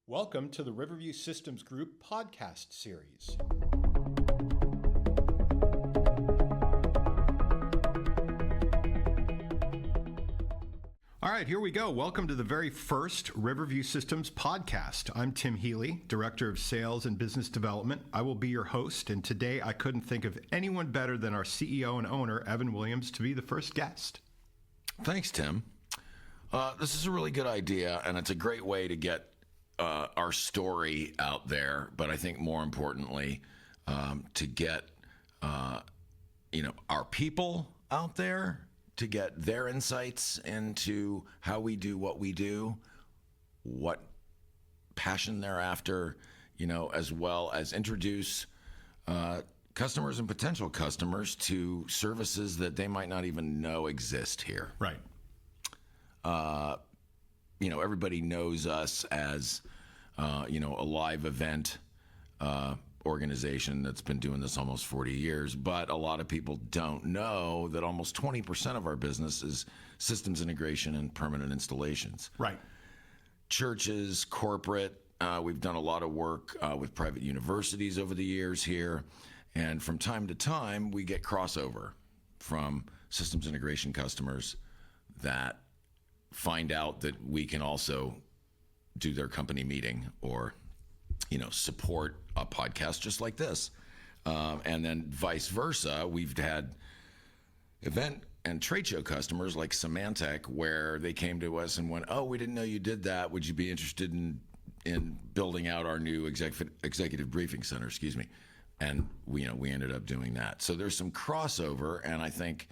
Welcome to the Riverview Systems Group podcast series. All right, here we go. Welcome to the very first Riverview Systems podcast. I'm Tim Healy, Director of Sales and Business Development. I will be your host, and today I couldn't think of anyone better than our CEO and owner, Evan Williams, to be the first guest. Thanks, Tim. This is a really good idea, and it's a great way to get our story out there, but I think more importantly, to get our people out there, to get their insights into how we do what we do, what passion they're after, as well as introduce customers and potential customers to services that they might not even know exist here. Right. Everybody knows us as, a live event organization that's been doing this almost 40 years, but a lot of people don't know that almost 20% of our business is systems integration and permanent installations. Right. Churches, corporate, we've done a lot of work with private universities over the years here, and from time to time, we get crossover from systems integration customers that find out that we can also do their company meeting or, support a podcast just like this. And then vice versa, we've had event and trade show customers like Symantec where they came to us and went, "Oh, we didn't know you did that. Would you be interested in building out our new executive briefing center?" Excuse me. And we ended up doing that. So there's some crossover, and I think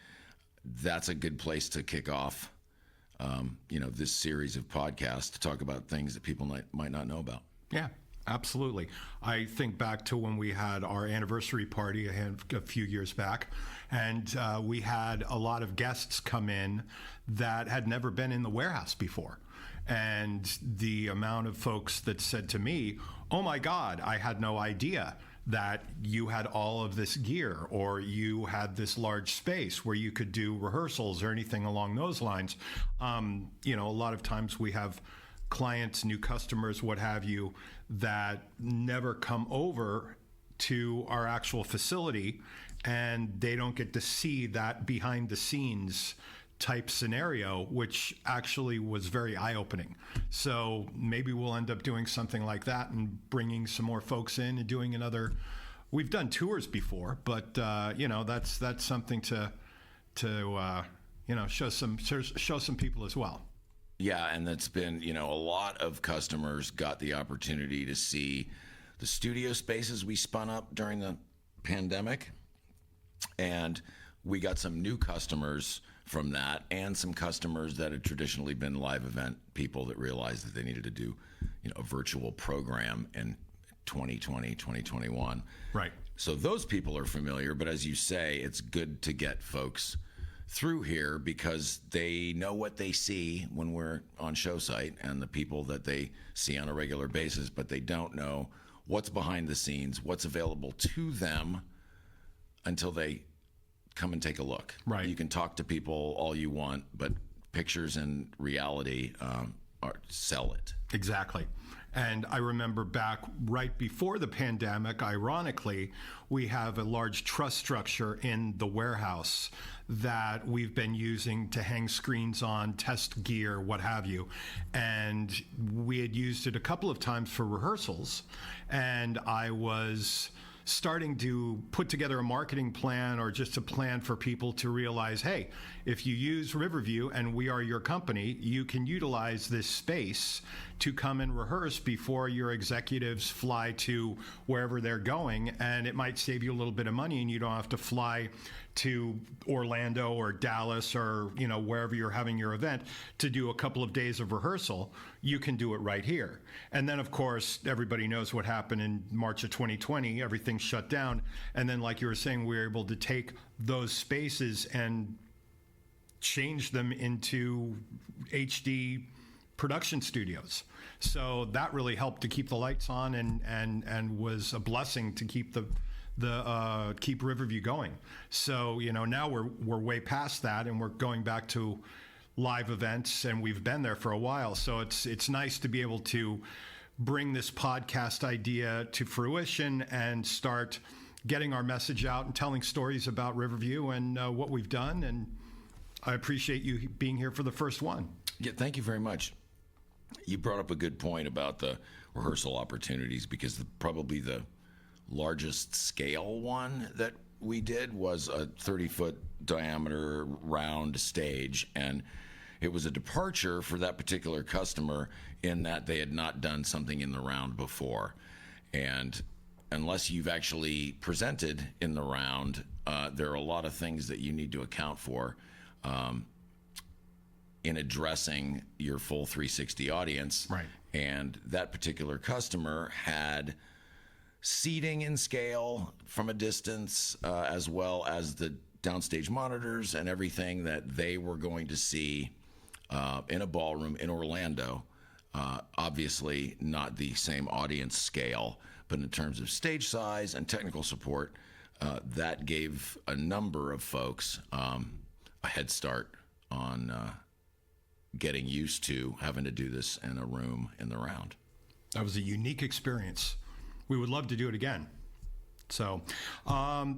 that's a good place to kick off this series of podcasts to talk about things that people might not know about. Yeah, absolutely. I think back to when we had our anniversary party a few years back, and we had a lot of guests come in that had never been in the warehouse before. And the amount of folks that said to me, "Oh my God, I had no idea that you had all of this gear, or you had this large space where you could do rehearsals or anything along those lines." A lot of times we have clients, new customers, what have you, that never come over to our actual facility, and they don't get to see that behind the scenes type scenario, which actually was very eye-opening. So maybe we'll end up doing something like that and bringing some more folks in and doing another. We've done tours before, but that's something to show some people as well. Yeah, and that's been, a lot of customers got the opportunity to see the studio spaces we spun up during the pandemic, and we got some new customers from that, and some customers that had traditionally been live event people that realized that they needed to do, a virtual program in 2020, 2021. Right. So those people are familiar, but as you say, it's good to get folks through here because they know what they see when we're on show site and the people that they see on a regular basis, but they don't know what's behind the scenes, what's available to them until they come and take a look. Right. You can talk to people all you want, but pictures and reality sell it. Exactly. And I remember back right before the pandemic, ironically, we have a large truss structure in the warehouse that we've been using to hang screens on, test gear, what have you. And we had used it a couple of times for rehearsals. And I was starting to put together a marketing plan or just a plan for people to realize, hey, if you use Riverview and we are your company, you can utilize this space to come and rehearse before your executives fly to wherever they're going, and it might save you a little bit of money and you don't have to fly to Orlando or Dallas or wherever you're having your event to do a couple of days of rehearsal. You can do it right here. And then, of course, everybody knows what happened in March of 2020. Everything shut down. And then, like you were saying, we were able to take those spaces and change them into HD production studios. So that really helped to keep the lights on and was a blessing to keep keep Riverview going. So now we're way past that, and we're going back to live events, and we've been there for a while. So it's nice to be able to bring this podcast idea to fruition and start getting our message out and telling stories about Riverview and what we've done. And I appreciate you being here for the first one. Yeah, thank you very much. You brought up a good point about the rehearsal opportunities, because probably the largest scale one that we did was a 30-foot diameter round stage, and it was a departure for that particular customer in that they had not done something in the round before. And unless you've actually presented in the round, there are a lot of things that you need to account for in addressing your full 360 audience. Right. And that particular customer had seating in scale from a distance, as well as the downstage monitors and everything that they were going to see in a ballroom in Orlando. Obviously not the same audience scale, but in terms of stage size and technical support, that gave a number of folks a head start on getting used to having to do this in a room in the round. That was a unique experience. We would love to do it again. So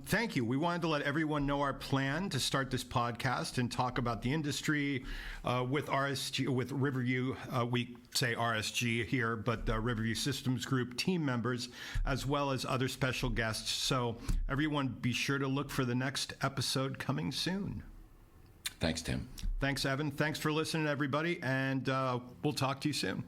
thank you. We wanted to let everyone know our plan to start this podcast and talk about the industry with RSG, with Riverview. We say RSG here, but the Riverview Systems Group team members, as well as other special guests. So everyone be sure to look for the next episode coming soon. Thanks, Tim. Thanks, Evan. Thanks for listening, everybody, and we'll talk to you soon.